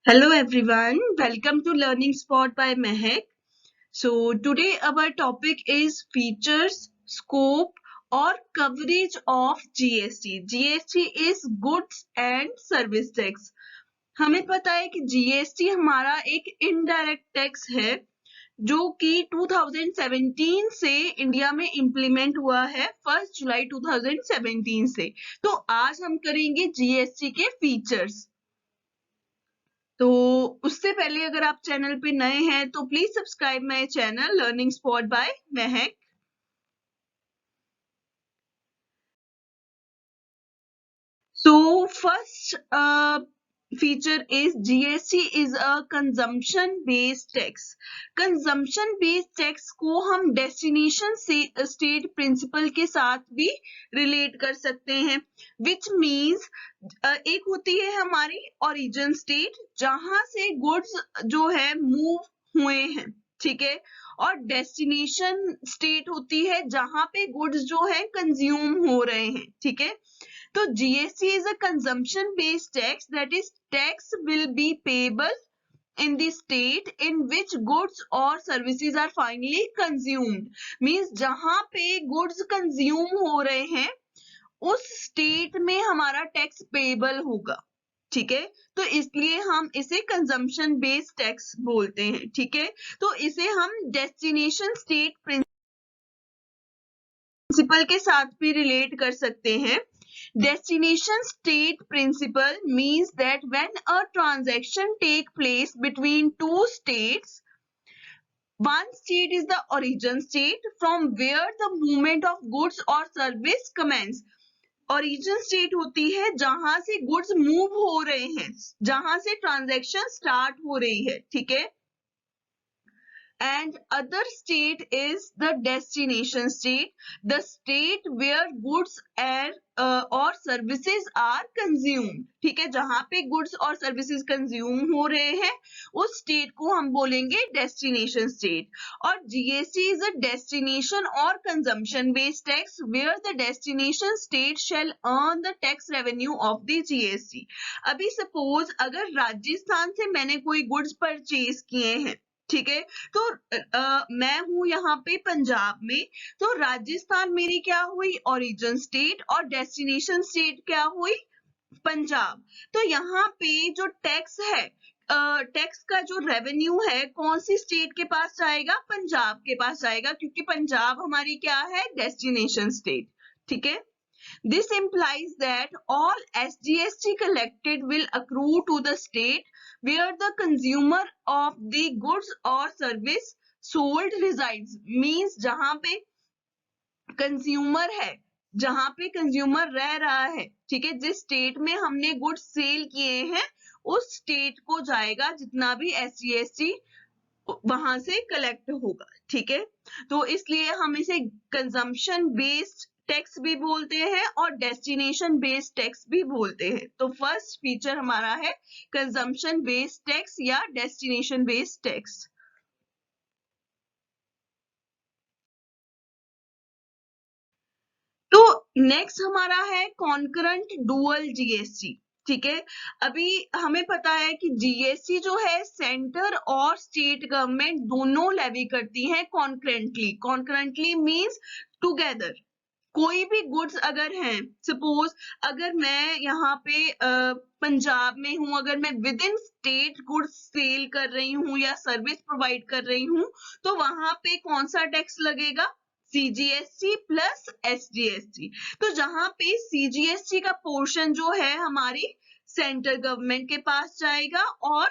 Hello everyone, welcome to Learning Spot by Mehak. So today our topic is features, scope or coverage of GST. GST is Goods and Service Tax. हमें पता है कि GST हमारा एक indirect tax है जो कि 2017 से इंडिया में इम्प्लीमेंट हुआ है 1 जुलाई 2017 से। तो आज हम करेंगे GST के फीचर्स। तो उससे पहले अगर आप चैनल पे नए हैं तो please subscribe my channel learning spot by Mahak. So first feature is GST is a consumption based tax. Consumption based tax को हम destination से state principle के साथ भी relate कर सकते हैं, which means एक होती है हमारी origin state जहां से goods जो है move हुए हैं, ठीक है, और डेस्टिनेशन स्टेट होती है जहां पे गुड्स जो है कंज्यूम हो रहे हैं, ठीक है। तो GST is a consumption based tax, that is tax will be payable in the state in which goods or services are finally consumed. Means जहां पे goods consume हो रहे हैं उस स्टेट में हमारा टैक्स पेबल होगा, ठीक है। तो इसलिए हम इसे कंजम्पशन बेस्ड टैक्स बोलते हैं, ठीक है। तो इसे हम डेस्टिनेशन स्टेट प्रिंसिपल के साथ भी रिलेट कर सकते हैं। Destination state principle means that when a transaction take place between two states, one state is the origin state from where the movement of goods or service commence. Origin state होती है जहां से goods move हो रहे हैं, जहां से transaction start हो रही है, ठीक है। And other state is the destination state, the state where goods or services are consumed, ठीक है। जहां पे गुड्स और सर्विसेज कंज्यूम हो रहे हैं उस स्टेट को हम बोलेंगे डेस्टिनेशन स्टेट। और GST is a destination or consumption based tax where the destination state shall earn the tax revenue of the GST. अभी सपोज अगर राजस्थान से मैंने कोई गुड्स परचेज किए हैं, ठीक है, तो मैं हूं यहाँ पे पंजाब में, तो राजस्थान मेरी क्या हुई ओरिजिन स्टेट और डेस्टिनेशन स्टेट क्या हुई पंजाब। तो यहाँ पे जो टैक्स है, टैक्स का जो रेवेन्यू है कौन सी स्टेट के पास जाएगा, पंजाब के पास जाएगा, क्योंकि पंजाब हमारी क्या है डेस्टिनेशन स्टेट, ठीक है। This implies that all SGST collected will accrue to the state where the consumer of the goods or service sold resides. Means जहां पे कंज्यूमर है, जहां पे कंज्यूमर रह रहा है, ठीक है, जिस स्टेट में हमने गुड्स सेल किए हैं उस स्टेट को जाएगा जितना भी SGST वहां से कलेक्ट होगा, ठीक है। तो इसलिए हम इसे कंजम्पशन बेस्ड टैक्स भी बोलते हैं और डेस्टिनेशन बेस्ड टैक्स भी बोलते हैं। तो फर्स्ट फीचर हमारा है कंजम्पशन बेस्ड टैक्स या डेस्टिनेशन बेस्ड टैक्स। तो नेक्स्ट हमारा है कॉन्करेंट डुअल GST, ठीक है। अभी हमें पता है कि GST जो है सेंटर और स्टेट गवर्नमेंट दोनों लेवी करती हैं कॉन्करेंटली। Concurrently means together. कोई भी गुड्स अगर हैं, सपोज अगर मैं यहाँ पे पंजाब में हूँ, अगर मैं within state goods sell कर रही हूँ या सर्विस प्रोवाइड कर रही हूँ, तो वहां पे कौन सा टैक्स लगेगा, CGST प्लस SGST। तो जहां पे CGST का पोर्शन जो है हमारी सेंट्रल गवर्नमेंट के पास जाएगा और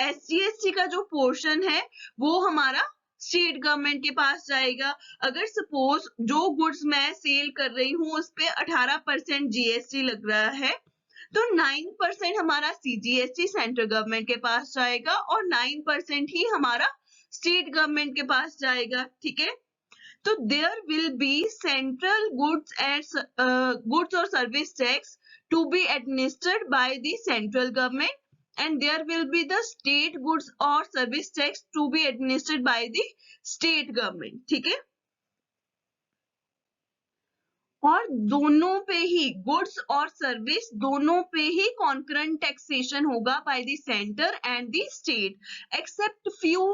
SGST का जो पोर्शन है वो हमारा स्टेट गवर्नमेंट के पास जाएगा। अगर सपोज जो गुड्स मैं सेल कर रही हूँ उस पे 18% GST लग रहा है, तो 9% हमारा CGST सेंट्रल गवर्नमेंट के पास जाएगा और 9% ही हमारा स्टेट गवर्नमेंट के पास जाएगा, ठीक है। तो there will be central goods or service tax to be administered by the central government, and there will be the state goods or service tax to be administered by the state government, ठीक है। और दोनों पे ही goods और service दोनों पे ही concurrent taxation होगा by the centre and the state except few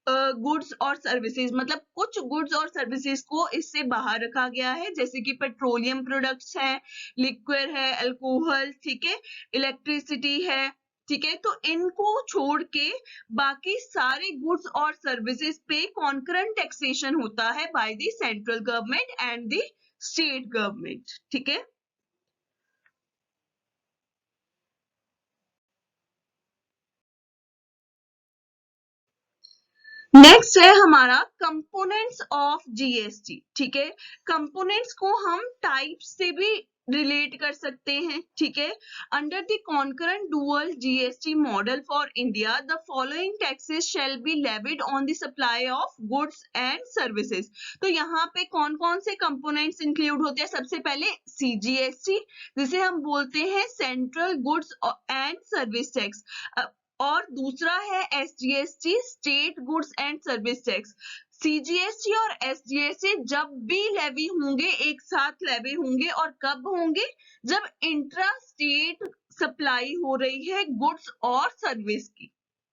goods और सर्विसेज, मतलब कुछ गुड्स और सर्विसेज को इससे बाहर रखा गया है, जैसे कि पेट्रोलियम प्रोडक्ट्स है, लिक्विड है, अल्कोहल, ठीक है, इलेक्ट्रिसिटी है, ठीक है, तो इनको छोड़ के बाकी सारे गुड्स और सर्विसेज पे कॉन्करेंट टैक्सेशन होता है by the central government and the state government, ठीक है। नेक्स्ट है हमारा कंपोनेंट्स ऑफ जीएसटी, ठीक है। कंपोनेंट्स को हम टाइप से भी रिलेट कर सकते हैं, ठीक है। Under the concurrent dual GST model for India the following taxes shall be levied on the supply of goods and services. तो यहाँ पे कौन कौन से कंपोनेंट्स इंक्लूड होते हैं? सबसे पहले सीजीएसटी, जिसे हम बोलते हैं central goods and service tax, और दूसरा है SGST, state goods and service tax. CGST और एसजीएसटी जब भी लेवी होंगे एक साथ लेवी होंगे, और कब होंगे? जब इंट्रा स्टेट सप्लाई हो रही है गुड्स और सर्विस की,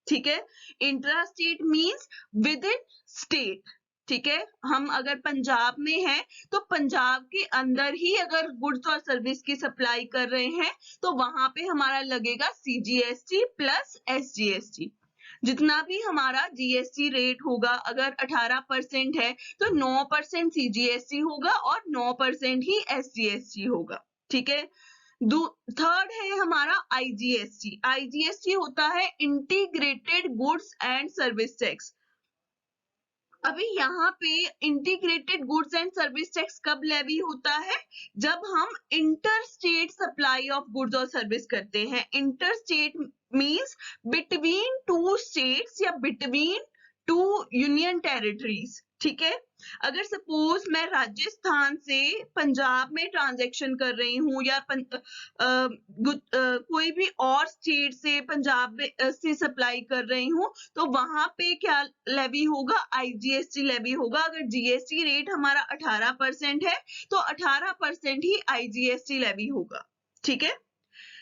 ठीक है। Intra state means with in state, ठीक है। हम अगर पंजाब में हैं तो पंजाब के अंदर ही अगर गुड्स और सर्विस की सप्लाई कर रहे हैं तो वहां पे हमारा लगेगा सीजीएसटी प्लस एसजीएसटी। जितना भी हमारा जीएसटी रेट होगा, अगर 18% है तो 9% सीजीएसटी होगा और 9% ही एसजीएसटी होगा, ठीक है। थर्ड है हमारा आईजीएसटी। आईजीएसटी होता है integrated goods and service tax. अभी यहाँ पे integrated goods and service tax कब लेवी होता है? जब हम inter state supply of goods और सर्विस करते हैं। Inter state means between two states या बिटवीन टू यूनियन टेरिटरीज, ठीक है। अगर सपोज मैं राजस्थान से पंजाब में ट्रांजैक्शन कर रही हूँ, या कोई भी और स्टेट से पंजाब से सप्लाई कर रही हूँ, तो वहां पे क्या लेवी होगा? आईजीएसटी लेवी होगा। अगर जीएसटी रेट हमारा 18% है तो 18% ही आईजीएसटी लेवी होगा, ठीक है।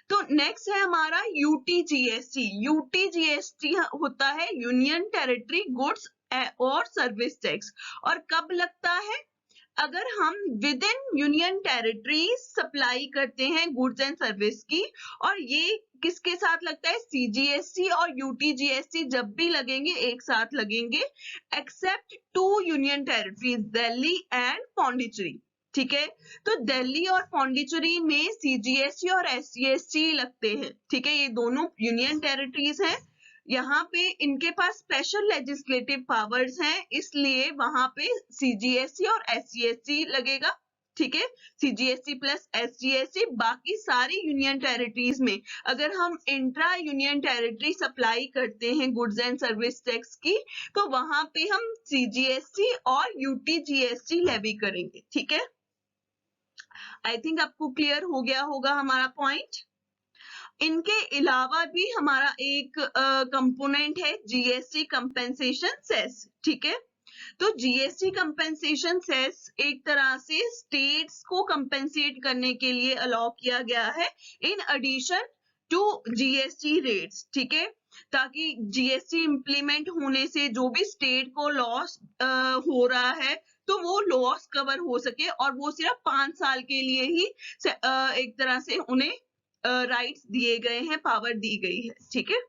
तो नेक्स्ट है हमारा यूटीजीएसटी। यूटीजीएसटी होता है यूनियन टेरिटरी गुड्स और सर्विस टैक्स, और कब लगता है? अगर हम with in union territory supply करते हैं गुड्स एंड सर्विस की, और ये किसके साथ लगता है? सीजीएसटी और यूटीजीएसटी जब भी लगेंगे एक साथ लगेंगे, except two union territories, Delhi and Pondicherry, ठीक है। तो दिल्ली और पौंडीचेरी में सीजीएसटी और एसजीएसटी लगते हैं, ठीक है। ये दोनों यूनियन टेरिटरीज हैं, यहाँ पे इनके पास स्पेशल लेजिस्लेटिव पावर्स हैं, इसलिए वहां पे सीजीएसटी और एसजीएसटी लगेगा, ठीक है। CGST plus SGST. बाकी सारी यूनियन टेरिटरीज में अगर हम इंट्रा यूनियन टेरिटरी सप्लाई करते हैं गुड्स एंड सर्विस टैक्स की, तो वहां पे हम सीजीएसटी और यूटीजीएसटी लेवी करेंगे, ठीक है। आई थिंक आपको क्लियर हो गया होगा हमारा पॉइंट। इनके अलावा भी हमारा एक कंपोनेंट है जीएसटी कंपेंसेशन सेस, ठीक है। तो जीएसटी कंपेंसेशन सेस एक तरह से स्टेट्स को कंपेंसेट करने के लिए अलाउ किया गया है in addition to GST rates, ठीक है, ताकि जीएसटी इंप्लीमेंट होने से जो भी स्टेट को लॉस हो रहा है तो वो लॉस कवर हो सके, और वो सिर्फ 5 साल के लिए ही एक तरह से उन्हें राइट्स दिए गए हैं, पावर दी गई है, ठीक है।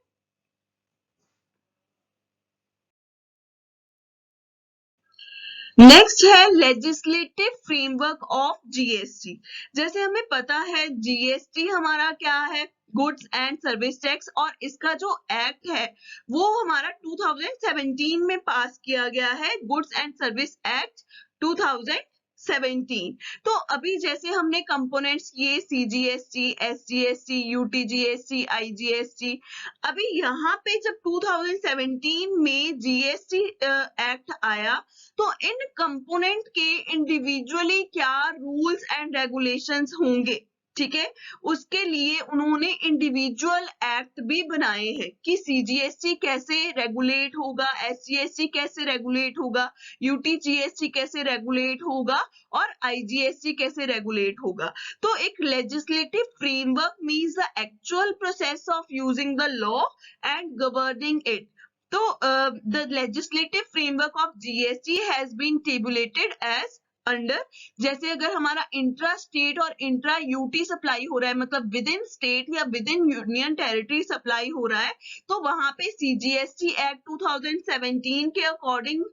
नेक्स्ट है लेजिस्लेटिव फ्रेमवर्क ऑफ जीएसटी। जैसे हमें पता है जीएसटी हमारा क्या है? गुड्स एंड सर्विस टैक्स, और इसका जो एक्ट है वो हमारा 2017 में पास किया गया है, गुड्स एंड सर्विस एक्ट 2017। तो अभी जैसे हमने कंपोनेंट्स किए सीजीएसटी, एसजीएसटी, यूटीजीएसटी, आईजीएसटी, अभी यहाँ पे जब 2017 में जीएसटी एक्ट आया तो इन कंपोनेंट के इंडिविजुअली क्या रूल्स एंड रेगुलेशंस होंगे? ठीक है, उसके लिए उन्होंने इंडिविजुअल एक्ट भी बनाए हैं कि सीजीएसटी कैसे रेगुलेट होगा, एसजीएसटी कैसे रेगुलेट होगा, यूटीजीएसटी कैसे रेगुलेट होगा और आईजीएसटी कैसे रेगुलेट होगा। तो एक legislative framework means the actual process of using the law and governing it. तो the legislative framework of GST has been tabulated as under, जैसे अगर हमारा इंट्रा स्टेट और इंट्रा यूटी सप्लाई हो रहा है, मतलब विद इन स्टेट या within union territory supply हो रहा है, तो वहां पे सीजीएसटी एक्ट 2017 के अकॉर्डिंग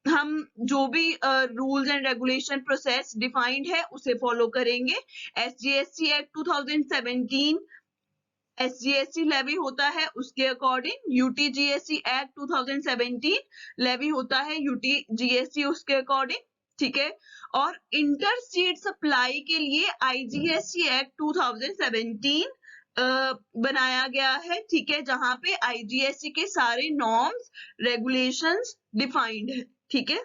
हम जो भी rules and regulation process defined है उसे फॉलो करेंगे। एसजीएसटी एक्ट 2017 एसजीएसटी लेवी होता है उसके अकॉर्डिंग, यूटीजीएसटी एक्ट 2017 लेवी होता है यूटीजीएसटी उसके अकॉर्डिंग, ठीक है। और इंटर स्टेट सप्लाई के लिए आईजीएसटी एक्ट 2017 बनाया गया है, ठीक है, जहां पे आईजीएसटी के सारे नॉर्म्स रेगुलेशंस डिफाइंड है, ठीक है।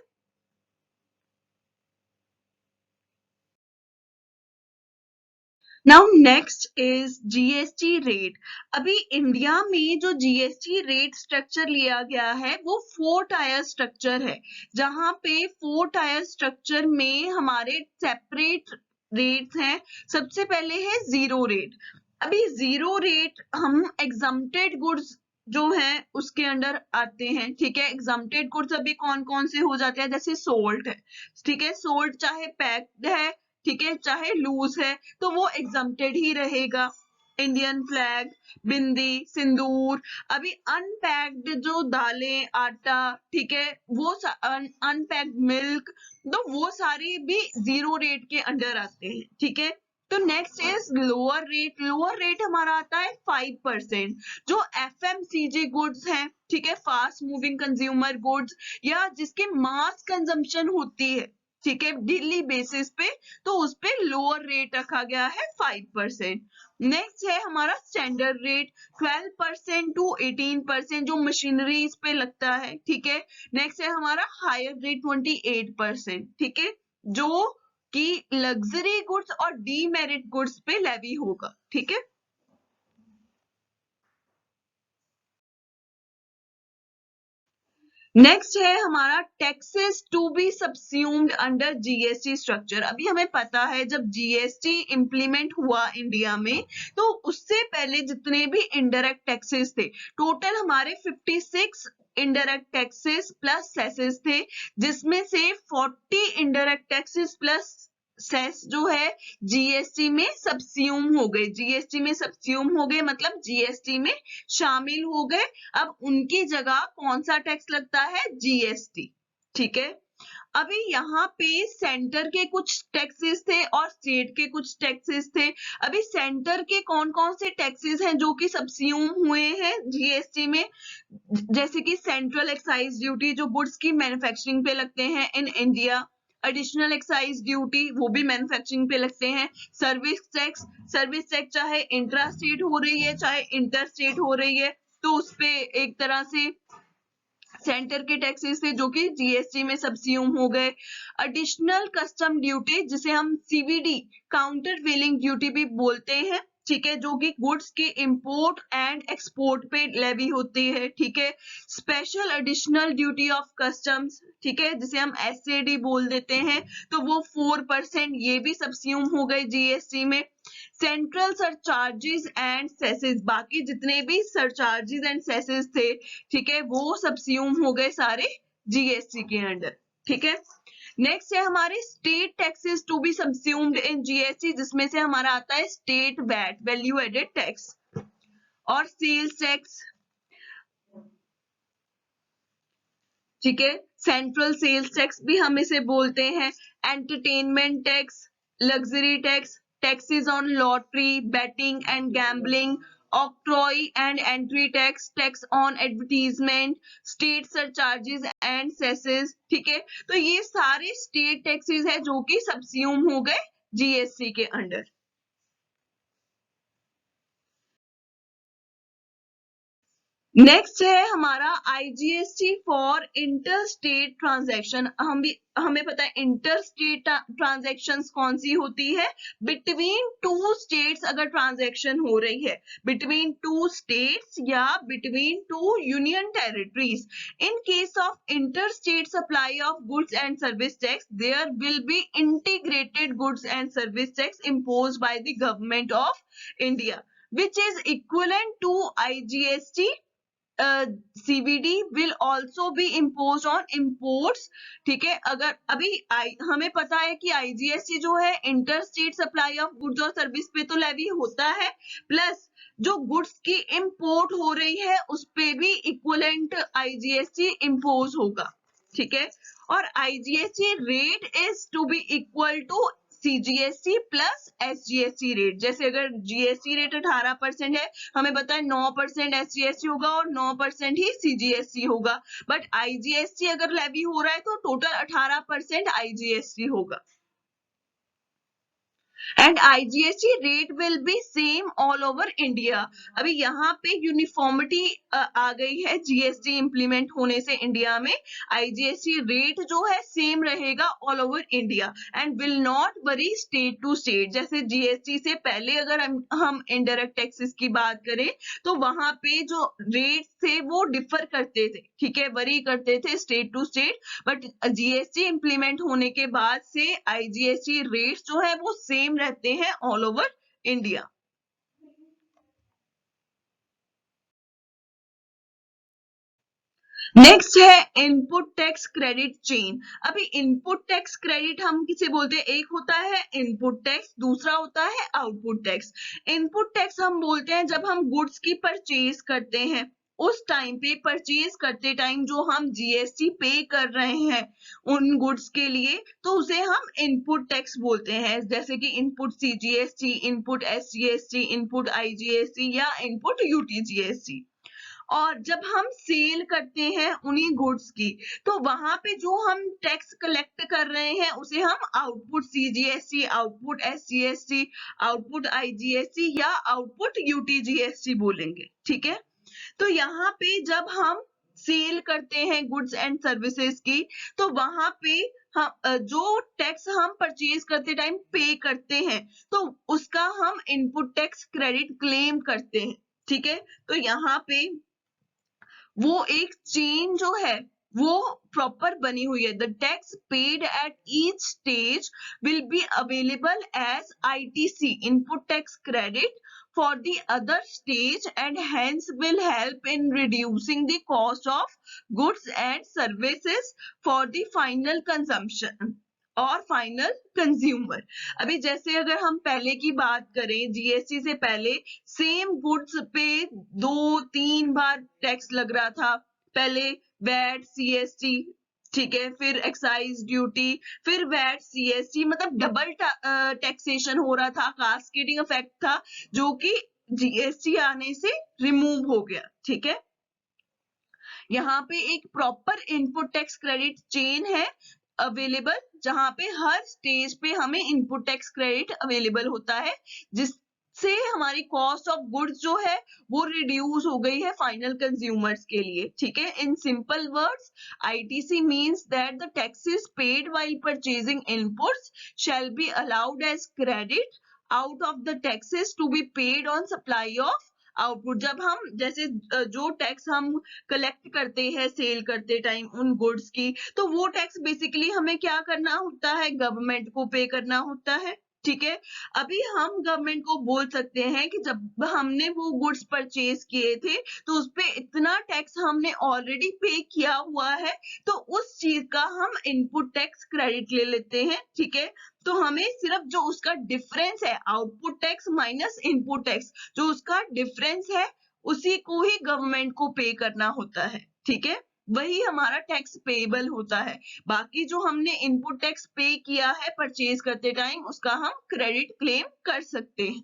Now next is GST rate. अभी इंडिया में जो जीएसटी रेट स्ट्रक्चर लिया गया है वो 4 टायर स्ट्रक्चर है, जहां पे 4 टायर स्ट्रक्चर में हमारे सेपरेट रेट्स हैं। सबसे पहले है जीरो रेट। अभी जीरो रेट हम एग्जम्प्टेड गुड्स जो है उसके अंडर आते हैं, ठीक है। एग्जम्प्टेड गुड्स अभी कौन कौन से हो जाते हैं, जैसे सोल्ट है, ठीक है, सोल्ट चाहे पैक्ड है, ठीक है, चाहे लूज है, तो वो एग्जम्प्टेड ही रहेगा। इंडियन फ्लैग, बिंदी, सिंदूर। अभी अनपैक्ड जो दालें, आटा, ठीक है, वो अनपैक्ड मिल्क, तो वो सारे भी जीरो रेट के अंडर आते हैं, ठीक है। तो next is lower rate. Lower rate हमारा आता है 5%। जो एफएमसीजी गुड्स हैं, ठीक है, फास्ट मूविंग कंज्यूमर गुड्स, या जिसके मास कंजम्पशन होती है, ठीक है, डेली बेसिस पे, तो उस पे लोअर रेट रखा गया है 5%। नेक्स्ट है हमारा स्टैंडर्ड रेट 12% टू 18% जो मशीनरीज पे लगता है, ठीक है। नेक्स्ट है हमारा हायर रेट 28%, ठीक है, जो कि लग्जरी गुड्स और डीमेरिट गुड्स पे लेवी होगा, ठीक है। नेक्स्ट है हमारा taxes to be subsumed under GST structure. अभी हमें पता है जब जीएसटी इंप्लीमेंट हुआ इंडिया में, तो उससे पहले जितने भी इनडायरेक्ट टैक्सेस थे, टोटल हमारे 56 इनडायरेक्ट टैक्सेस प्लस सेसेस थे, जिसमें से 40 इनडायरेक्ट टैक्सेस प्लस सेस जो है जीएसटी में सबस्यूम हो गए। जीएसटी में सबस्यूम हो गए मतलब जीएसटी में शामिल हो गए। अब उनकी जगह कौन सा टैक्स लगता है, जीएसटी, ठीक है। अभी यहाँ पे सेंटर के कुछ टैक्सेस थे और स्टेट के कुछ टैक्सेस थे। अभी सेंटर के कौन कौन से टैक्सेस हैं जो कि सबस्यूम हुए हैं जीएसटी में, जैसे कि सेंट्रल एक्साइज ड्यूटी जो गुड्स की मैन्युफैक्चरिंग पे लगते हैं in India, additional excise duty वो भी मैन्युफैक्चरिंग पे लगते हैं, सर्विस टैक्स चाहे इंट्रा स्टेट हो रही है चाहे इंटर स्टेट हो रही है, तो उस पे एक तरह से सेंटर के टैक्सेस थे जो कि जीएसटी में सबस्यूम हो गए। एडिशनल कस्टम ड्यूटी जिसे हम सीवीडी काउंटर वेलिंग ड्यूटी भी बोलते हैं, ठीक है, जो कि गुड्स के इंपोर्ट एंड एक्सपोर्ट पे लेवी होती है, ठीक है। Special additional duty of customs, ठीक है, जिसे हम एसएडी बोल देते हैं, तो वो 4% ये भी सबस्यूम हो गए जीएसटी में। सेंट्रल सरचार्जेस एंड सेसेस, बाकी जितने भी सरचार्जेस एंड सेसेस थे, ठीक है, वो सबस्यूम हो गए सारे जीएसटी के अंडर, ठीक है। नेक्स्ट है हमारे state taxes to be subsumed in GST, जिसमें से हमारा आता है state VAT, value added tax, और सेल्स टैक्स, ठीक है। सेंट्रल सेल्स टैक्स भी हम इसे बोलते हैं। Entertainment tax, luxury tax, taxes on lottery, batting and gambling, octroi and entry tax, tax on advertisement, state surcharges and सेसेस, ठीक है। तो ये सारे स्टेट टैक्सेस है जो कि सबस्यूम हो गए जीएसटी के अंडर। नेक्स्ट है हमारा IGST for inter state transaction. हमें पता है इंटर स्टेट ट्रांजैक्शंस कौन सी होती है, बिटवीन टू स्टेट्स अगर ट्रांजैक्शन हो रही है, बिटवीन टू स्टेट्स या between two union territories. In case of inter state supply of goods and service tax there will be integrated goods and service tax imposed by the government of India which is equivalent to IGST. CVD will also be imposed on imports। ठीक है, अगर अभी हमें पता है कि IGST जो है inter state supply of goods और सर्विस पे तो लेवी होता है, प्लस जो गुड्स की इंपोर्ट हो रही है उस पे भी इक्वलेंट IGST इम्पोज होगा। ठीक है, और IGST rate is to be equal to CGST plus SGST रेट। जैसे अगर GST रेट 18% है, हमें पता है 9% SGST होगा और 9% ही CGST होगा, बट IGST अगर लेवी हो रहा है तो टोटल 18% IGST होगा। And IGST rate will be same all over India. अभी यहाँ पे यूनिफॉर्मिटी आ गई है GST इंप्लीमेंट होने से इंडिया में। IGST रेट जो है सेम रहेगा all over India and will not vary state to state. जैसे GST से पहले अगर हम इनडायरेक्ट टैक्सेस की बात करें तो वहां पे जो रेट थे वो डिफर करते थे, ठीक है, वरी करते थे state to state, but GST implement होने के बाद से IGST रेट्स जो है वो सेम रहते हैं ऑल ओवर इंडिया। नेक्स्ट है इनपुट टैक्स क्रेडिट चेन। अभी इनपुट टैक्स क्रेडिट हम किसे बोलते हैं, एक होता है इनपुट टैक्स, दूसरा होता है आउटपुट टैक्स। इनपुट टैक्स हम बोलते हैं जब हम गुड्स की परचेज करते हैं, उस टाइम पे परचेज करते टाइम जो हम GST पे कर रहे हैं उन गुड्स के लिए, तो उसे हम इनपुट टैक्स बोलते हैं। जैसे कि input CGST, input SGST, input IGST या इनपुट UTGST। और जब हम सेल करते हैं उन्हीं गुड्स की, तो वहां पे जो हम टैक्स कलेक्ट कर रहे हैं उसे हम output CGST, output SGST, output IGST या आउटपुट UTGST बोलेंगे। ठीक है, तो यहाँ पे जब हम सेल करते हैं गुड्स एंड सर्विसेज की, तो वहां पे हम जो टैक्स हम परचेज करते टाइम पे करते हैं तो उसका हम इनपुट टैक्स क्रेडिट क्लेम करते हैं। ठीक है, तो यहाँ पे वो एक चेन जो है वो प्रॉपर बनी हुई है। The tax paid at each stage will be available as ITC input tax credit for the other stage and hence will help in reducing the cost of goods and services for the final consumption और final consumer. अभी जैसे अगर हम पहले की बात करें, GST से पहले सेम गुड्स पे 2-3 बार टैक्स लग रहा था। पहले वैट CST, ठीक है, फिर एक्साइज ड्यूटी, फिर वैट CST, मतलब डबल टैक्सेशन हो रहा था, कास्केडिंग इफेक्ट था जो कि GST आने से रिमूव हो गया। ठीक है, यहाँ पे एक proper input tax credit chain है अवेलेबल, जहां पे हर स्टेज पे हमें इनपुट टैक्स क्रेडिट अवेलेबल होता है, जिससे हमारी कॉस्ट ऑफ गुड्स जो है वो रिड्यूस हो गई है फाइनल कंज्यूमर्स के लिए। ठीक है, in simple words ITC means that the taxes paid while purchasing inputs shall be allowed as credit out of the taxes to be paid on supply of output. जब हम जैसे जो टैक्स हम collect करते हैं सेल करते time उन goods की, तो वो टैक्स बेसिकली हमें क्या करना होता है, गवर्नमेंट को पे करना होता है। ठीक है, अभी हम गवर्नमेंट को बोल सकते हैं कि जब हमने वो गुड्स परचेज किए थे तो उस पे इतना टैक्स हमने ऑलरेडी पे किया हुआ है, तो उस चीज का हम इनपुट टैक्स क्रेडिट ले लेते हैं। ठीक है, तो हमें सिर्फ जो उसका डिफरेंस है output tax minus input tax, जो उसका डिफरेंस है उसी को ही गवर्नमेंट को पे करना होता है। ठीक है, वही हमारा टैक्स पेएबल होता है। बाकी जो हमने इनपुट टैक्स पे किया है परचेज करते टाइम उसका हम क्रेडिट क्लेम कर सकते हैं।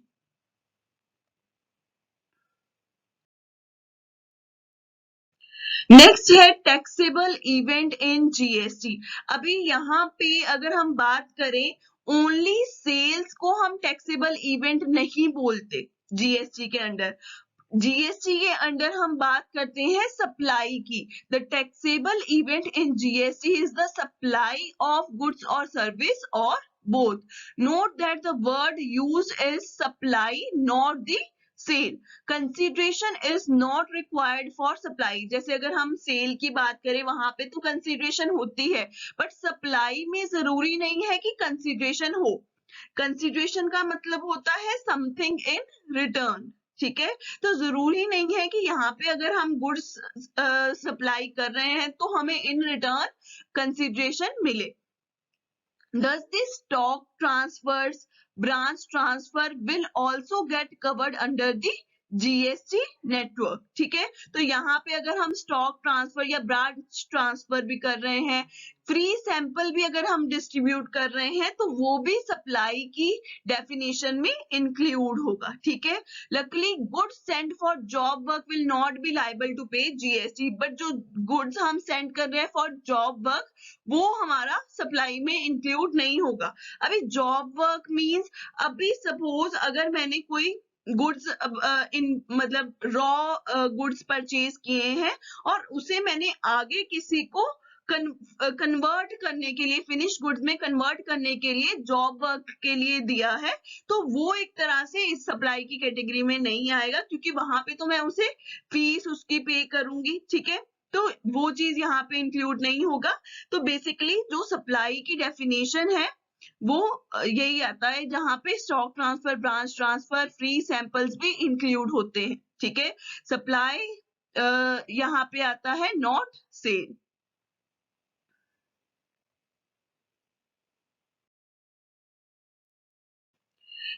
नेक्स्ट है टैक्सेबल इवेंट इन GST। अभी यहाँ पे अगर हम बात करें, ओनली सेल्स को हम टैक्सेबल इवेंट नहीं बोलते GST के अंडर। जीएसटी के अंडर हम बात करते हैं सप्लाई की। The taxable event in GST is the supply of goods और सर्विस और बोथ। Note that the word use is supply not the sale. Consideration is not required for supply. जैसे अगर हम सेल की बात करें वहां पे तो कंसिडरेशन होती है, बट सप्लाई में जरूरी नहीं है कि कंसिडरेशन हो। कंसिडरेशन का मतलब होता है समथिंग इन रिटर्न, ठीक है। तो जरूरी नहीं है कि यहाँ पे अगर हम गुड्स सप्लाई कर रहे हैं तो हमें इन रिटर्न कंसिडरेशन मिले। Does this stock transfers, branch transfer will also get covered under the GST network, ठीक है। तो यहाँ पे अगर हम स्टॉक ट्रांसफर या ब्रांच ट्रांसफर भी कर रहे हैं, फ्री सैंपल भी अगर हम डिस्ट्रीब्यूट कर रहे हैं, तो वो भी सप्लाई की डेफिनेशन में इंक्लूड होगा, ठीक है। Luckily goods send for job work will not be liable to pay GST, but जो गुड्स हम सेंड कर रहे हैं फॉर जॉब वर्क वो हमारा सप्लाई में इंक्लूड नहीं होगा। अभी जॉब वर्क मींस, अभी सपोज अगर मैंने कोई गुड्स इन मतलब रॉ गुड्स परचेज किए हैं और उसे मैंने आगे किसी को कन्वर्ट करने के लिए, फिनिश गुड्स में कन्वर्ट करने के लिए जॉब वर्क के लिए दिया है, तो वो एक तरह से इस सप्लाई की कैटेगरी में नहीं आएगा, क्योंकि वहां पे तो मैं उसे फीस उसकी पे करूंगी, ठीक है। तो वो चीज यहाँ पे इंक्लूड नहीं होगा। तो बेसिकली जो सप्लाई की डेफिनेशन है वो यही आता है जहां पे stock transfer, branch transfer, free samples भी इंक्लूड होते हैं, ठीक है। सप्लाई यहाँ पे आता है not sale.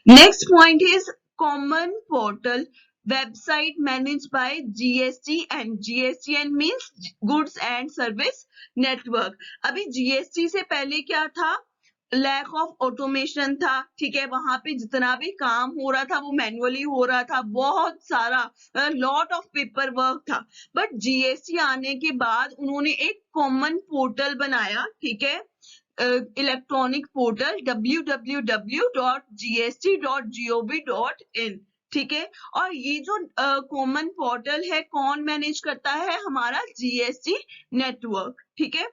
Next point is common portal website managed by GSTN. GSTN means Goods and Service Network. अभी GST से पहले क्या था? लैक ऑफ ऑटोमेशन था, ठीक है। वहां पे जितना भी काम हो रहा था वो मैनुअली हो रहा था, बहुत सारा लॉट ऑफ पेपर वर्क था। बट जीएसटी आने के बाद उन्होंने एक कॉमन पोर्टल बनाया, ठीक है, इलेक्ट्रॉनिक पोर्टल www.gst.gov.in, ठीक है। और ये जो कॉमन पोर्टल है कौन मैनेज करता है? हमारा जीएसटी नेटवर्क, ठीक है।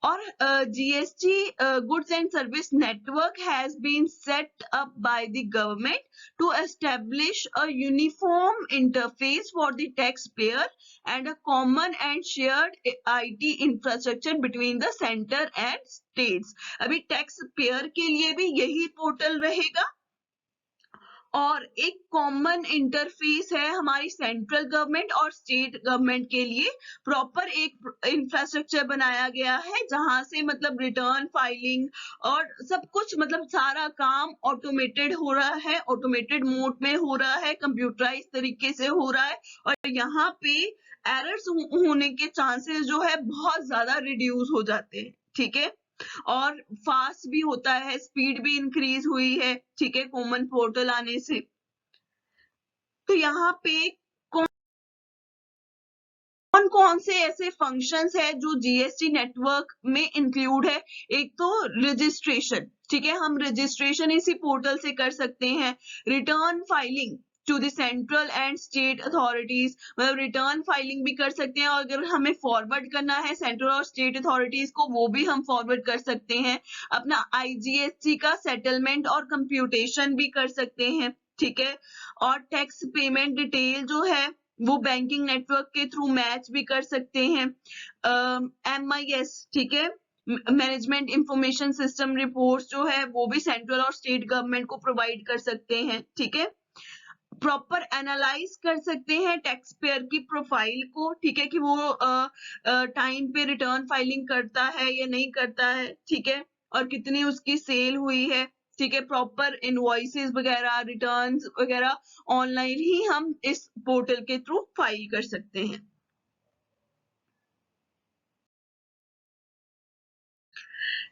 और GST goods and service network has been set up by the government to establish a uniform interface for the tax payer and a common and shared IT infrastructure between the centre and states. अभी tax payer के लिए भी यही portal रहेगा और एक common interface है हमारी सेंट्रल गवर्नमेंट और स्टेट गवर्नमेंट के लिए। प्रॉपर एक इंफ्रास्ट्रक्चर बनाया गया है जहां से मतलब रिटर्न फाइलिंग और सब कुछ, मतलब सारा काम ऑटोमेटेड हो रहा है, ऑटोमेटेड मोड में हो रहा है, कंप्यूटराइज तरीके से हो रहा है। और यहाँ पे एरर्स होने के चांसेस जो है बहुत ज्यादा रिड्यूस हो जाते हैं, ठीक है। और फास्ट भी होता है, स्पीड भी इंक्रीज हुई है, ठीक है, कॉमन पोर्टल आने से। तो यहाँ पे कौन कौन से ऐसे फंक्शंस है जो जीएसटी नेटवर्क में इंक्लूड है? एक तो रजिस्ट्रेशन, ठीक है, हम रजिस्ट्रेशन इसी पोर्टल से कर सकते हैं। Return filing to the central and state authorities, मतलब रिटर्न फाइलिंग भी कर सकते हैं, और अगर हमें फॉरवर्ड करना है सेंट्रल और स्टेट अथॉरिटीज को वो भी हम फॉरवर्ड कर सकते हैं। अपना आईजीएसटी का सेटलमेंट और कंप्यूटेशन भी कर सकते हैं, ठीक है। और टैक्स पेमेंट डिटेल जो है वो बैंकिंग नेटवर्क के थ्रू मैच भी कर सकते हैं। MIS, ठीक है, मैनेजमेंट इंफॉर्मेशन सिस्टम रिपोर्ट्स जो है वो भी सेंट्रल और स्टेट गवर्नमेंट को प्रोवाइड कर सकते हैं, ठीक है। प्रॉपर एनालाइज कर सकते हैं टैक्स पेयर की प्रोफाइल को, ठीक है, कि वो टाइम पे रिटर्न फाइलिंग करता है या नहीं करता है, ठीक है, और कितनी उसकी सेल हुई है, ठीक है। प्रॉपर इनवॉइसेस वगैरह, रिटर्न्स वगैरह ऑनलाइन ही हम इस पोर्टल के थ्रू फाइल कर सकते हैं।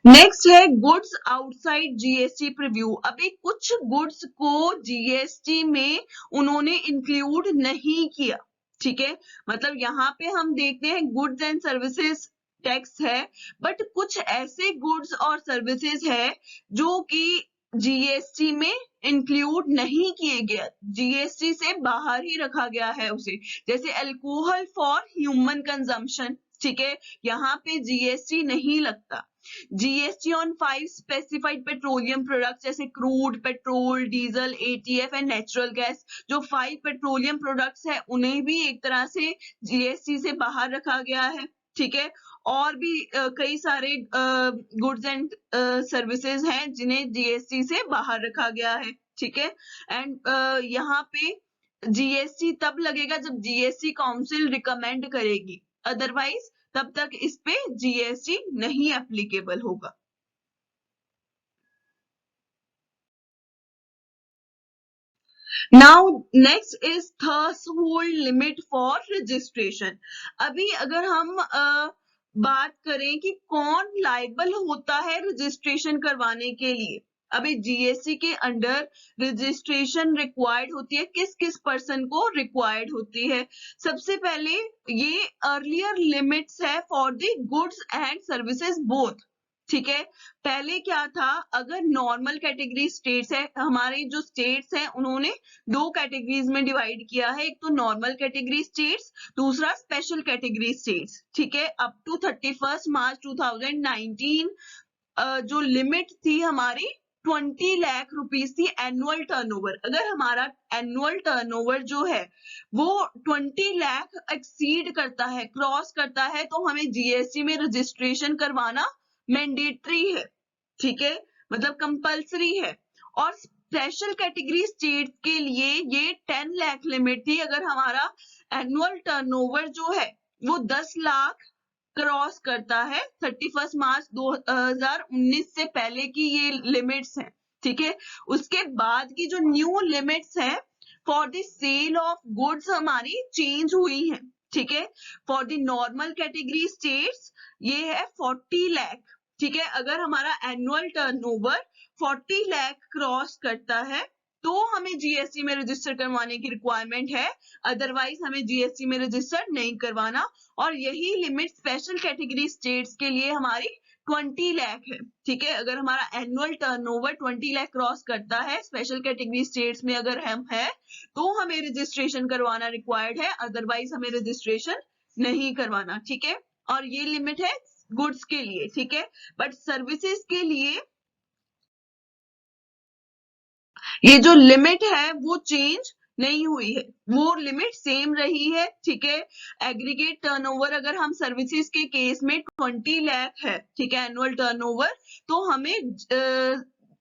नेक्स्ट है गुड्स आउटसाइड जीएसटी प्रीव्यू। अभी कुछ गुड्स को जीएसटी में उन्होंने इंक्लूड नहीं किया, ठीक है। मतलब यहाँ पे हम देखते हैं गुड्स एंड सर्विसेज टैक्स है, बट कुछ ऐसे गुड्स और सर्विसेज है जो कि जीएसटी में इंक्लूड नहीं किए गया, जीएसटी से बाहर ही रखा गया है उसे। जैसे अल्कोहल फॉर ह्यूमन कंजम्पशन, ठीक है, यहाँ पे जीएसटी नहीं लगता। GST on 5 specified petroleum products जैसे crude, petrol, diesel, ATF and natural gas, जो 5 पेट्रोलियम प्रोडक्ट्स है उन्हें भी एक तरह से जीएसटी से बाहर रखा गया है, ठीक है। और भी कई सारे गुड्स एंड सर्विसेज हैं जिन्हें जीएसटी से बाहर रखा गया है, ठीक है। एंड यहाँ पे जीएसटी तब लगेगा जब जीएसटी काउंसिल रिकमेंड करेगी, अदरवाइज तब तक इस पे जीएसटी नहीं एप्लीकेबल होगा। Now next is threshold limit for registration. अभी अगर हम बात करें कि कौन लायबल होता है रजिस्ट्रेशन करवाने के लिए, अभी जीएसटी के अंडर रजिस्ट्रेशन रिक्वायर्ड होती है, किस किस पर्सन को रिक्वायर्ड होती है। सबसे पहले ये अर्लियर लिमिट्स है for the goods and services both, ठीक है। पहले क्या था, अगर नॉर्मल कैटेगरी स्टेट्स है, हमारे जो स्टेट्स हैं उन्होंने दो कैटेगरीज में डिवाइड किया है, एक तो नॉर्मल कैटेगरी स्टेट्स, दूसरा स्पेशल कैटेगरी स्टेट्स, ठीक है। अप टू 31 मार्च 2019 जो लिमिट थी हमारी 20 लाख रुपीस थी एनुअल टर्नओवर। अगर हमारा एनुअल टर्नओवर जो है वो 20 लाख एक्सीड करता है, क्रॉस करता है, तो हमें जीएसटी में रजिस्ट्रेशन करवाना मैंडेटरी है, ठीक है, मतलब कंपल्सरी है। और स्पेशल कैटेगरी स्टेट के लिए ये 10 लाख लिमिट थी, अगर हमारा एनुअल टर्नओवर जो है वो 10 लाख क्रॉस करता है 31 मार्च 2019 से पहले की ये लिमिट्स हैं, ठीक है। उसके बाद की जो न्यू लिमिट्स है for the sale of goods हमारी चेंज हुई है, ठीक है। For the normal category states ये है 40 लाख, ठीक है। अगर हमारा एनुअल टर्नओवर 40 लाख क्रॉस करता है तो हमें जीएसटी में रजिस्टर करवाने की रिक्वायरमेंट है, अदरवाइज हमें जीएसटी में रजिस्टर नहीं करवाना। और यही लिमिट स्पेशल कैटेगरी स्टेट्स के लिए हमारी 20 लाख है, ठीक है। अगर हमारा एनुअल टर्नओवर 20 लाख क्रॉस करता है स्पेशल कैटेगरी स्टेट्स में अगर हम है तो हमें रजिस्ट्रेशन करवाना रिक्वायर्ड है, अदरवाइज हमें रजिस्ट्रेशन नहीं करवाना, ठीक है। और ये लिमिट है गुड्स के लिए, ठीक है। बट सर्विसेज के लिए ये जो लिमिट है वो चेंज नहीं हुई है, वो लिमिट सेम रही है, ठीक है। एग्रीगेट टर्नओवर अगर हम सर्विसेज के केस में 20 लाख है, ठीक है, एनुअल टर्नओवर, तो हमें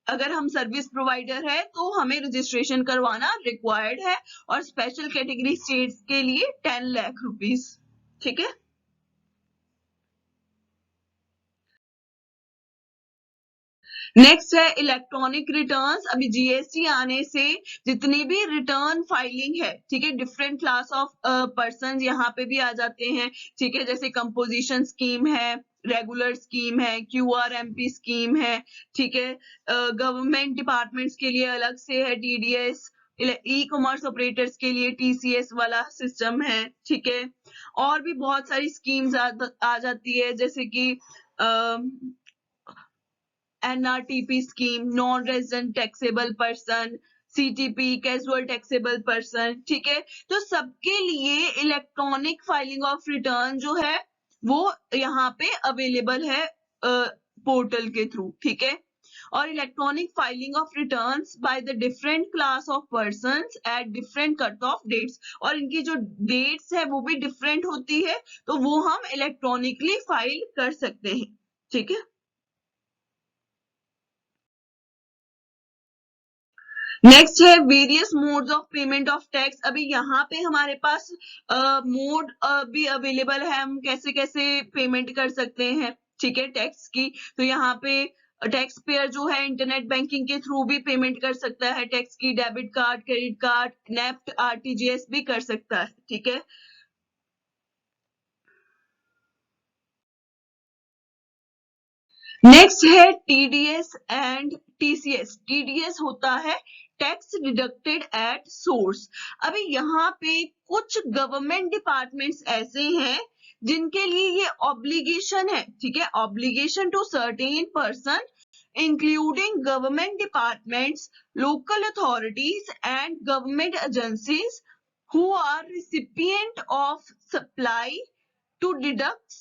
अगर हम सर्विस प्रोवाइडर है तो हमें रजिस्ट्रेशन करवाना रिक्वायर्ड है, और स्पेशल कैटेगरी स्टेट्स के लिए 10 लाख रुपीस, ठीक है। नेक्स्ट है इलेक्ट्रॉनिक रिटर्न्स। अभी जीएसटी आने से जितनी भी रिटर्न फाइलिंग है, ठीक है, डिफरेंट क्लास ऑफ पर्सन यहाँ पे भी आ जाते हैं, ठीक है। जैसे कंपोजिशन स्कीम है, रेगुलर स्कीम है, क्यूआरएमपी स्कीम है, ठीक है। गवर्नमेंट डिपार्टमेंट्स के लिए अलग से है टीडीएस, ई कॉमर्स ऑपरेटर्स के लिए टीसीएस वाला सिस्टम है, ठीक है। और भी बहुत सारी स्कीम्स आ जाती है, जैसे कि NRTP scheme, non resident taxable person, CTP, casual taxable person, ठीक है। तो सबके लिए इलेक्ट्रॉनिक फाइलिंग ऑफ रिटर्न जो है वो यहाँ पे अवेलेबल है पोर्टल के थ्रू, ठीक है। और electronic filing of returns by the different class of persons at different cut off dates, और इनकी जो डेट्स है वो भी डिफरेंट होती है, तो वो हम इलेक्ट्रॉनिकली फाइल कर सकते हैं, ठीक है। नेक्स्ट है various modes of payment of tax. अभी यहाँ पे हमारे पास मोड भी अवेलेबल है, हम कैसे कैसे पेमेंट कर सकते हैं, ठीक है, टैक्स की। तो यहाँ पे टैक्स पेयर जो है इंटरनेट बैंकिंग के थ्रू भी पेमेंट कर सकता है टैक्स की, debit card, credit card, NEFT, RTGS भी कर सकता है, ठीक है। नेक्स्ट है टीडीएस एंड टीसीएस। टीडीएस होता है टैक्स डिडक्टेड एट सोर्स। अभी यहाँ पे कुछ गवर्नमेंट डिपार्टमेंट्स ऐसे हैं जिनके लिए ये ऑब्लिगेशन है, ठीक है, obligation to certain person including government departments, local authorities, and government agencies who are recipient of supply to deduct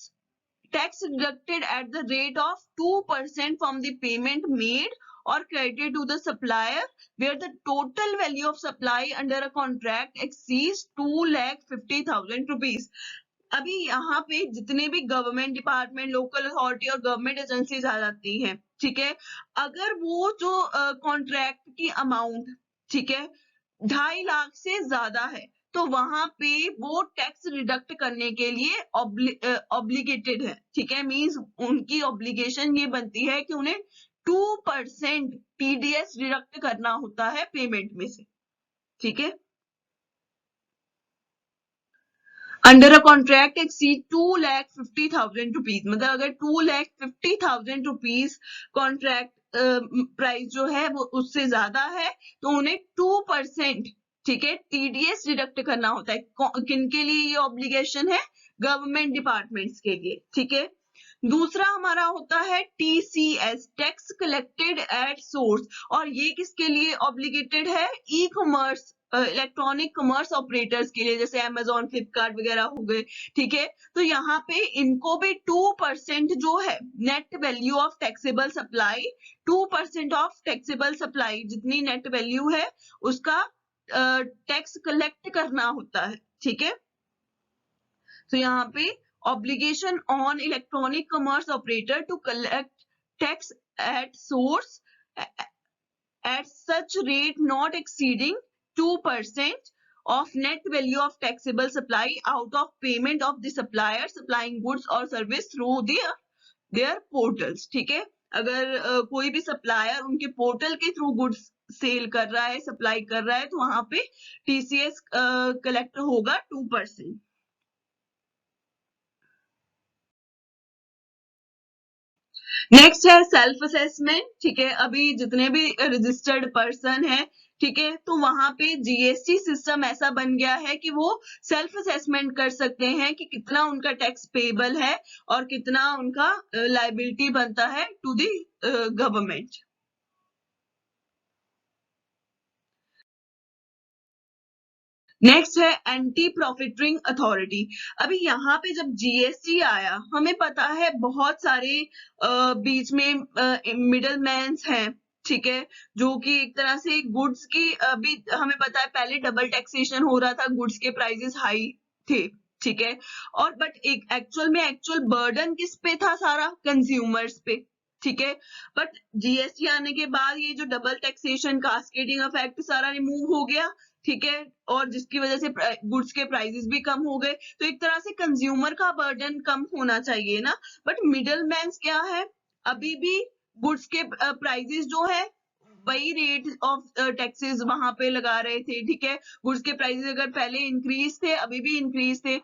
tax deducted at the rate of 2% from the payment made or credited to the supplier where the total value of supply under a contract exceeds 2,50,000 rupees. अभी यहाँ पे जितने भी government department, local authority और government agencies आ जाती हैं, ठीक है, अगर वो जो कॉन्ट्रैक्ट की अमाउंट, ठीक है, 2.5 लाख से ज्यादा है तो वहां पे वो टैक्स रिडक्ट करने के लिए ऑब्लिगेटेड है, ठीक है, मींस उनकी ऑब्लिगेशन ये बनती है कि उन्हें 2% टीडीएस डिडक्ट करना होता है पेमेंट में से, ठीक है। Under a contract exceed 2,50,000 rupees, मतलब अगर 2,50,000 रुपीज कॉन्ट्रैक्ट प्राइस जो है वो उससे ज्यादा है तो उन्हें 2%, ठीक है, टीडीएस डिडक्ट करना होता है। किनके लिए ये ऑब्लिगेशन है? गवर्नमेंट डिपार्टमेंट्स के लिए, ठीक है। दूसरा हमारा होता है TCS, tax collected at source, और ये किसके लिए ऑब्लिगेटेड है? E commerce, electronic commerce operators के लिए, जैसे अमेजोन, फ्लिपकार्ट वगैरह हो गए, ठीक है। तो यहाँ पे इनको भी 2% जो है net value of taxable supply, 2% of taxable supply जितनी नेट वैल्यू है उसका टैक्स कलेक्ट करना होता है, ठीक है। तो यहाँ पे obligation on electronic commerce operator to collect tax at source at such rate not exceeding 2% of net value of taxable supply out of payment of the supplier supplying goods or service through their portals, ठीक है। अगर कोई भी supplier उनके portal के through goods sell कर रहा है, सप्लाई कर रहा है, तो वहां पे टीसीएस कलेक्ट होगा 2%। नेक्स्ट है सेल्फ असेसमेंट, ठीक है। अभी जितने भी रजिस्टर्ड पर्सन है, ठीक है, तो वहां पे जीएसटी सिस्टम ऐसा बन गया है कि वो सेल्फ असेसमेंट कर सकते हैं कि कितना उनका टैक्स पेबल है और कितना उनका लायबिलिटी बनता है टू द गवर्नमेंट। नेक्स्ट है एंटी प्रॉफिटरिंग अथॉरिटी। अभी यहाँ पे जब जीएसटी आया, हमें पता है बहुत सारे बीच में मिडल मैन्स हैं, ठीक है, जो कि एक तरह से गुड्स की, अभी हमें पता है पहले डबल टैक्सेशन हो रहा था, गुड्स के प्राइसेस हाई थे, ठीक है, और बट एक एक्चुअल बर्डन किस पे था? सारा कंज्यूमर्स पे, ठीक है। बट जीएसटी आने के बाद ये जो डबल टैक्सेशन, कास्केडिंग इफेक्ट सारा रिमूव हो गया, ठीक है, और जिसकी वजह से गुड्स के प्राइसेस भी कम हो गए, तो एक तरह से कंज्यूमर का बर्डन कम होना चाहिए ना। बट मिडल मैन क्या है, अभी भी गुड्स के प्राइसेस जो है वही रेट ऑफ टैक्सेस वहां पे लगा रहे थे, ठीक है। गुड्स के प्राइसेस अगर पहले इंक्रीज थे, अभी भी इंक्रीज थे,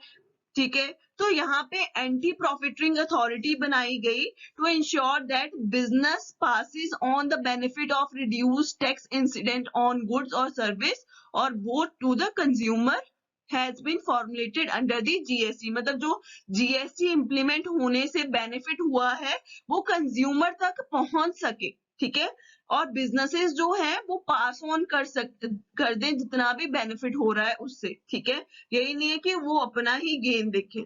ठीक है। तो यहाँ पे एंटी प्रॉफिटरिंग अथॉरिटी बनाई गई to ensure that business passes on the benefit of reduce tax incident on goods और सर्विस और both to the consumer has been formulated under the GST. मतलब जो जीएसटी इंप्लीमेंट होने से बेनिफिट हुआ है वो कंज्यूमर तक पहुंच सके, ठीक है, और बिजनेसेस जो हैं वो पास ऑन कर दें जितना भी बेनिफिट हो रहा है उससे, ठीक है। यही नहीं है कि वो अपना ही गेन देखें।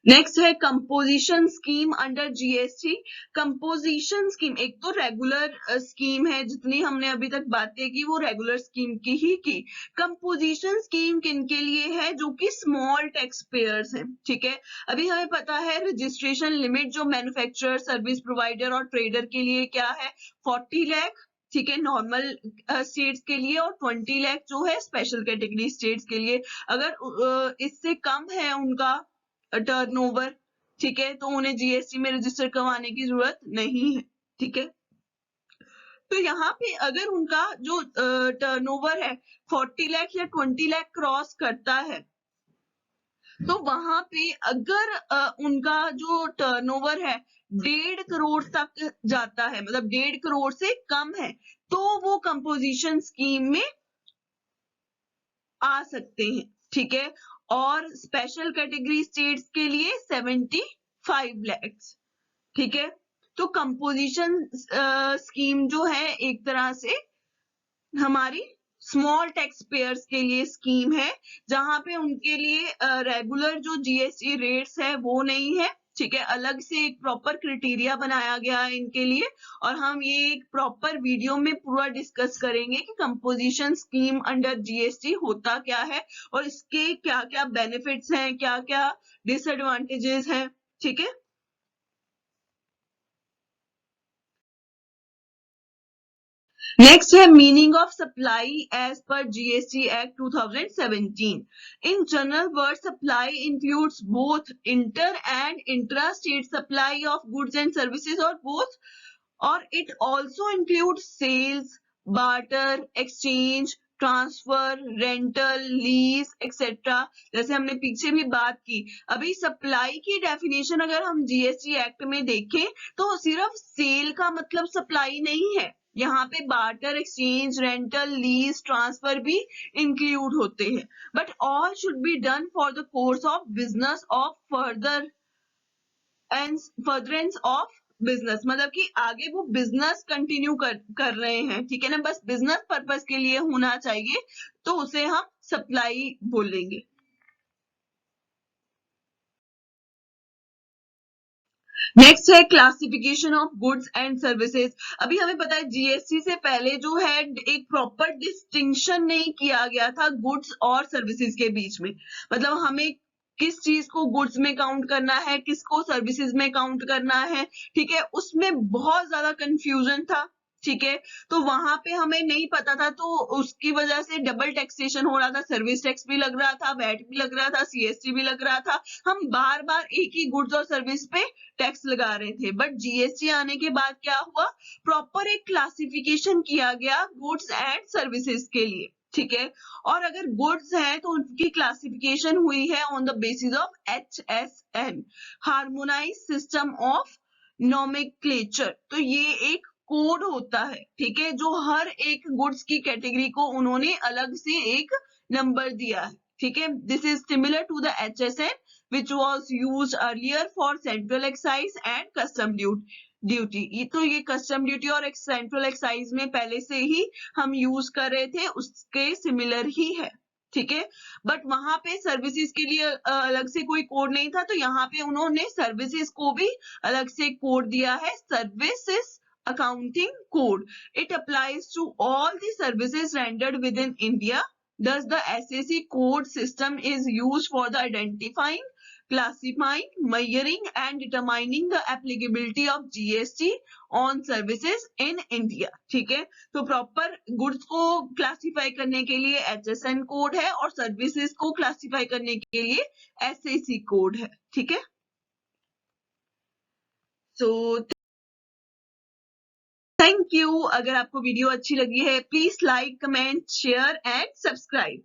नेक्स्ट है composition scheme under GST. Composition scheme एक तो रेगुलर स्कीम है, जितनी हमने अभी तक बातें की वो रेगुलर स्कीम की ही की। कंपोजिशन स्कीम किनके लिए है? जो कि स्मॉल टैक्स पेयर्स हैं, ठीक है। अभी हमें पता है रजिस्ट्रेशन लिमिट जो मैन्युफैक्चरर, सर्विस प्रोवाइडर और ट्रेडर के लिए क्या है? 40 लाख, ठीक है, नॉर्मल स्टेट्स के लिए, और 20 लाख जो है स्पेशल कैटेगरी स्टेट्स के लिए। अगर इससे कम है उनका टर्नओवर, ठीक है, तो उन्हें जीएसटी में रजिस्टर करवाने की जरूरत नहीं है, ठीक है। तो यहाँ पे अगर उनका जो टर्नओवर है 40 लाख या 20 लाख क्रॉस करता है, तो वहां पे अगर उनका जो टर्नओवर है 1.5 करोड़ तक जाता है, मतलब 1.5 करोड़ से कम है, तो वो कंपोजिशन स्कीम में आ सकते हैं, ठीक है। और स्पेशल कैटेगरी स्टेट्स के लिए 75 lakhs। ठीक है, तो कंपोजिशन स्कीम जो है एक तरह से हमारी स्मॉल टैक्स पेयर्स के लिए स्कीम है, जहां पे उनके लिए रेगुलर जो जीएसटी रेट्स है वो नहीं है। ठीक है, अलग से एक प्रॉपर क्राइटेरिया बनाया गया है इनके लिए, और हम ये एक प्रॉपर वीडियो में पूरा डिस्कस करेंगे कि कंपोजिशन स्कीम अंडर जीएसटी होता क्या है और इसके क्या क्या बेनिफिट्स हैं, क्या क्या डिसएडवांटेजेस हैं। ठीक है, नेक्स्ट है meaning of supply as per GST act 2017। In general word supply includes both inter and intra state supply of goods and services और बोथ, और it also includes sales, barter, exchange, transfer, rental, lease etcetera. जैसे हमने पीछे भी बात की, अभी supply की डेफिनेशन अगर हम जीएसटी एक्ट में देखें तो सिर्फ सेल का मतलब सप्लाई नहीं है, यहाँ पे barter, exchange, rental, lease, transfer भी इंक्लूड होते हैं। But all should be done for the course of business of furtherance of business, मतलब कि आगे वो बिजनेस कंटिन्यू कर रहे हैं। ठीक है ना, बस बिजनेस पर्पस के लिए होना चाहिए, तो उसे हम सप्लाई बोलेंगे। नेक्स्ट है classification of goods and services. अभी हमें पता है जीएसटी से पहले जो है एक प्रॉपर डिस्टिंक्शन नहीं किया गया था गुड्स और सर्विसेज के बीच में, मतलब हमें किस चीज को गुड्स में काउंट करना है, किसको सर्विसेज में काउंट करना है। ठीक है, उसमें बहुत ज्यादा कंफ्यूजन था। ठीक है, तो वहां पे हमें नहीं पता था, तो उसकी वजह से डबल टैक्सेशन हो रहा था, सर्विस टैक्स भी लग रहा था, वैट भी लग रहा था, सीएसटी भी लग रहा था, हम बार बार एक ही गुड्स और सर्विस पे टैक्स लगा रहे थे। बट जीएसटी आने के बाद क्या हुआ, प्रॉपर एक क्लासिफिकेशन किया गया गुड्स एंड सर्विसेज के लिए। ठीक है, और अगर गुड्स है तो उनकी क्लासिफिकेशन हुई है on the basis of HSN, harmonise system of nomenclature. तो ये एक कोड होता है, ठीक है, जो हर एक गुड्स की कैटेगरी को उन्होंने अलग से एक नंबर दिया है। ठीक है, this is similar to the HSN which was used earlier for central excise and custom duty. तो ये कस्टम ड्यूटी और सेंट्रल एक्साइज में पहले से ही हम यूज कर रहे थे, उसके सिमिलर ही है। ठीक है, बट वहां पे सर्विसेज के लिए अलग से कोई कोड नहीं था, तो यहाँ पे उन्होंने सर्विसेज को भी अलग से कोड दिया है, services accounting code. It applies to all the services rendered within India. Thus, the SAC code system is used for the identifying, classifying, measuring and determining the applicability of GST on services in India. ठीक है, तो proper goods को classify करने के लिए HSN code है और services को क्लासिफाई करने के लिए SAC कोड है। ठीक है, सो थैंक यू। अगर आपको वीडियो अच्छी लगी है please like, comment, share and subscribe.